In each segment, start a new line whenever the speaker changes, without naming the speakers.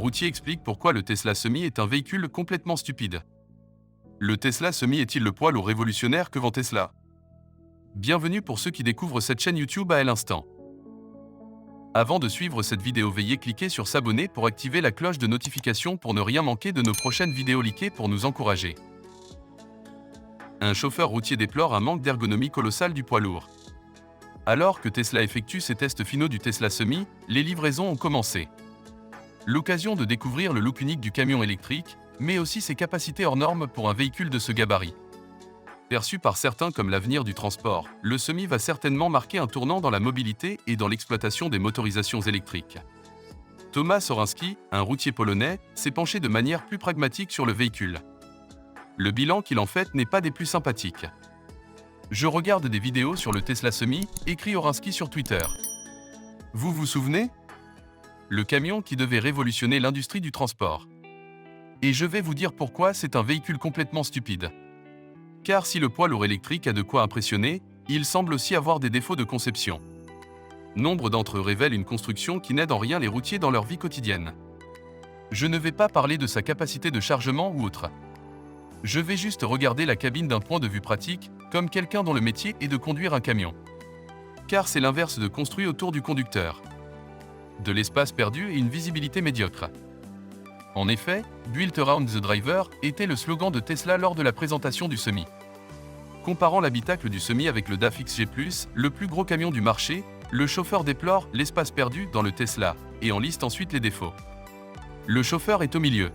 routier explique pourquoi le Tesla Semi est un véhicule complètement stupide. Le Tesla Semi est-il le poids lourd révolutionnaire que vend Tesla? Bienvenue pour ceux qui découvrent cette chaîne YouTube à l'instant. Avant de suivre cette vidéo, veuillez cliquer sur s'abonner pour activer la cloche de notification pour ne rien manquer de nos prochaines vidéos leakées pour nous encourager. Un chauffeur routier déplore un manque d'ergonomie colossal du poids lourd. Alors que Tesla effectue ses tests finaux du Tesla Semi, les livraisons ont commencé. L'occasion de découvrir le look unique du camion électrique, mais aussi ses capacités hors normes pour un véhicule de ce gabarit. Perçu par certains comme l'avenir du transport, le Semi va certainement marquer un tournant dans la mobilité et dans l'exploitation des motorisations électriques. Tomasz Orański, un routier polonais, s'est penché de manière plus pragmatique sur le véhicule. Le bilan qu'il en fait n'est pas des plus sympathiques. Je regarde des vidéos sur le Tesla Semi, écrit Orański sur Twitter. Vous vous souvenez? Le camion qui devait révolutionner l'industrie du transport. Et je vais vous dire pourquoi c'est un véhicule complètement stupide. Car si le poids lourd électrique a de quoi impressionner, il semble aussi avoir des défauts de conception. Nombre d'entre eux révèlent une construction qui n'aide en rien les routiers dans leur vie quotidienne. Je ne vais pas parler de sa capacité de chargement ou autre. Je vais juste regarder la cabine d'un point de vue pratique, comme quelqu'un dont le métier est de conduire un camion. Car c'est l'inverse de construit autour du conducteur. De l'espace perdu et une visibilité médiocre. En effet, Built Around the Driver était le slogan de Tesla lors de la présentation du Semi. Comparant l'habitacle du Semi avec le DAF XG+, le plus gros camion du marché, le chauffeur déplore l'espace perdu dans le Tesla et en liste ensuite les défauts. Le chauffeur est au milieu.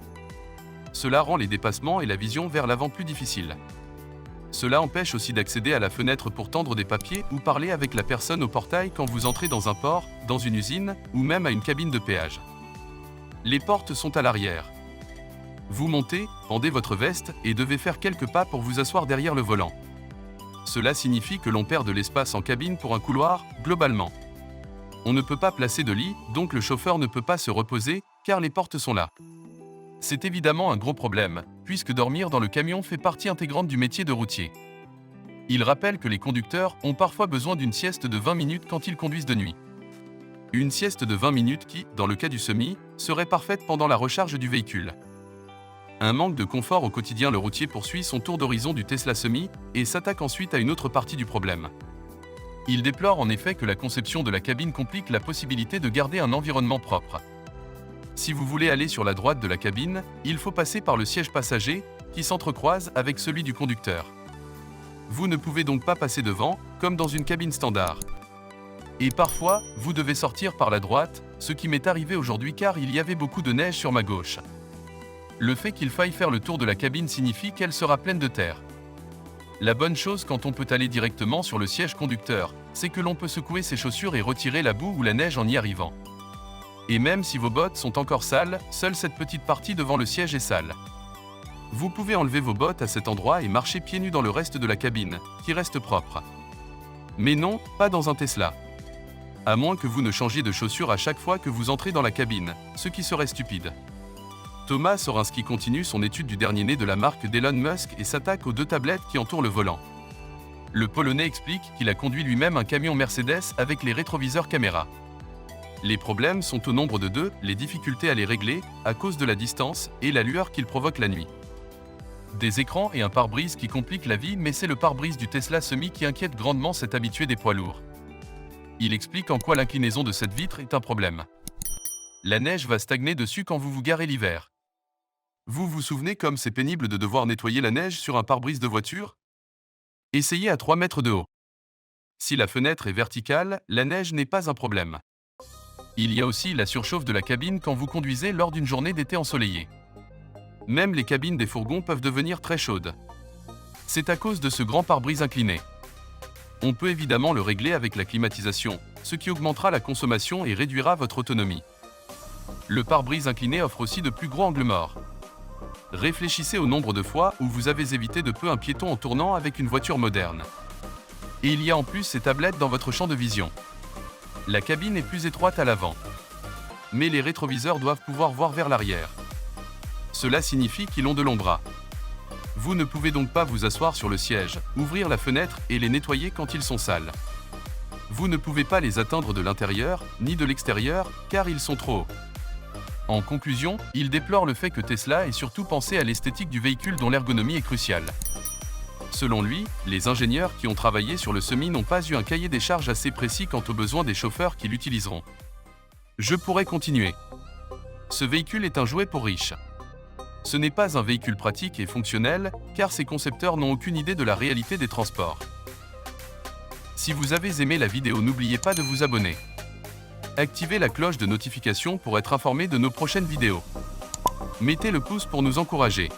Cela rend les dépassements et la vision vers l'avant plus difficiles. Cela empêche aussi d'accéder à la fenêtre pour tendre des papiers ou parler avec la personne au portail quand vous entrez dans un port, dans une usine ou même à une cabine de péage. Les portes sont à l'arrière. Vous montez, pendez votre veste et devez faire quelques pas pour vous asseoir derrière le volant. Cela signifie que l'on perd de l'espace en cabine pour un couloir, globalement. On ne peut pas placer de lit, donc le chauffeur ne peut pas se reposer, car les portes sont là. C'est évidemment un gros problème, puisque dormir dans le camion fait partie intégrante du métier de routier. Il rappelle que les conducteurs ont parfois besoin d'une sieste de 20 minutes quand ils conduisent de nuit. Une sieste de 20 minutes qui, dans le cas du Semi, serait parfaite pendant la recharge du véhicule. Un manque de confort au quotidien, le routier poursuit son tour d'horizon du Tesla Semi et s'attaque ensuite à une autre partie du problème. Il déplore en effet que la conception de la cabine complique la possibilité de garder un environnement propre. Si vous voulez aller sur la droite de la cabine, il faut passer par le siège passager, qui s'entrecroise avec celui du conducteur. Vous ne pouvez donc pas passer devant, comme dans une cabine standard. Et parfois, vous devez sortir par la droite, ce qui m'est arrivé aujourd'hui car il y avait beaucoup de neige sur ma gauche. Le fait qu'il faille faire le tour de la cabine signifie qu'elle sera pleine de terre. La bonne chose quand on peut aller directement sur le siège conducteur, c'est que l'on peut secouer ses chaussures et retirer la boue ou la neige en y arrivant. Et même si vos bottes sont encore sales, seule cette petite partie devant le siège est sale. Vous pouvez enlever vos bottes à cet endroit et marcher pieds nus dans le reste de la cabine, qui reste propre. Mais non, pas dans un Tesla. À moins que vous ne changiez de chaussures à chaque fois que vous entrez dans la cabine, ce qui serait stupide. Tomasz Orański continue son étude du dernier né de la marque d'Elon Musk et s'attaque aux deux tablettes qui entourent le volant. Le Polonais explique qu'il a conduit lui-même un camion Mercedes avec les rétroviseurs caméra. Les problèmes sont au nombre de deux, les difficultés à les régler, à cause de la distance et la lueur qu'ils provoquent la nuit. Des écrans et un pare-brise qui compliquent la vie, mais c'est le pare-brise du Tesla Semi qui inquiète grandement cet habitué des poids lourds. Il explique en quoi l'inclinaison de cette vitre est un problème. La neige va stagner dessus quand vous vous garez l'hiver. Vous vous souvenez comme c'est pénible de devoir nettoyer la neige sur un pare-brise de voiture? Essayez à 3 mètres de haut. Si la fenêtre est verticale, la neige n'est pas un problème. Il y a aussi la surchauffe de la cabine quand vous conduisez lors d'une journée d'été ensoleillée. Même les cabines des fourgons peuvent devenir très chaudes. C'est à cause de ce grand pare-brise incliné. On peut évidemment le régler avec la climatisation, ce qui augmentera la consommation et réduira votre autonomie. Le pare-brise incliné offre aussi de plus gros angles morts. Réfléchissez au nombre de fois où vous avez évité de peu un piéton en tournant avec une voiture moderne. Et il y a en plus ces tablettes dans votre champ de vision. La cabine est plus étroite à l'avant. Mais les rétroviseurs doivent pouvoir voir vers l'arrière. Cela signifie qu'ils ont de longs bras. Vous ne pouvez donc pas vous asseoir sur le siège, ouvrir la fenêtre et les nettoyer quand ils sont sales. Vous ne pouvez pas les atteindre de l'intérieur, ni de l'extérieur, car ils sont trop hauts. En conclusion, il déplore le fait que Tesla ait surtout pensé à l'esthétique du véhicule dont l'ergonomie est cruciale. Selon lui, les ingénieurs qui ont travaillé sur le Semi n'ont pas eu un cahier des charges assez précis quant aux besoins des chauffeurs qui l'utiliseront. Je pourrais continuer. Ce véhicule est un jouet pour riches. Ce n'est pas un véhicule pratique et fonctionnel, car ses concepteurs n'ont aucune idée de la réalité des transports. Si vous avez aimé la vidéo, n'oubliez pas de vous abonner. Activez la cloche de notification pour être informé de nos prochaines vidéos. Mettez le pouce pour nous encourager.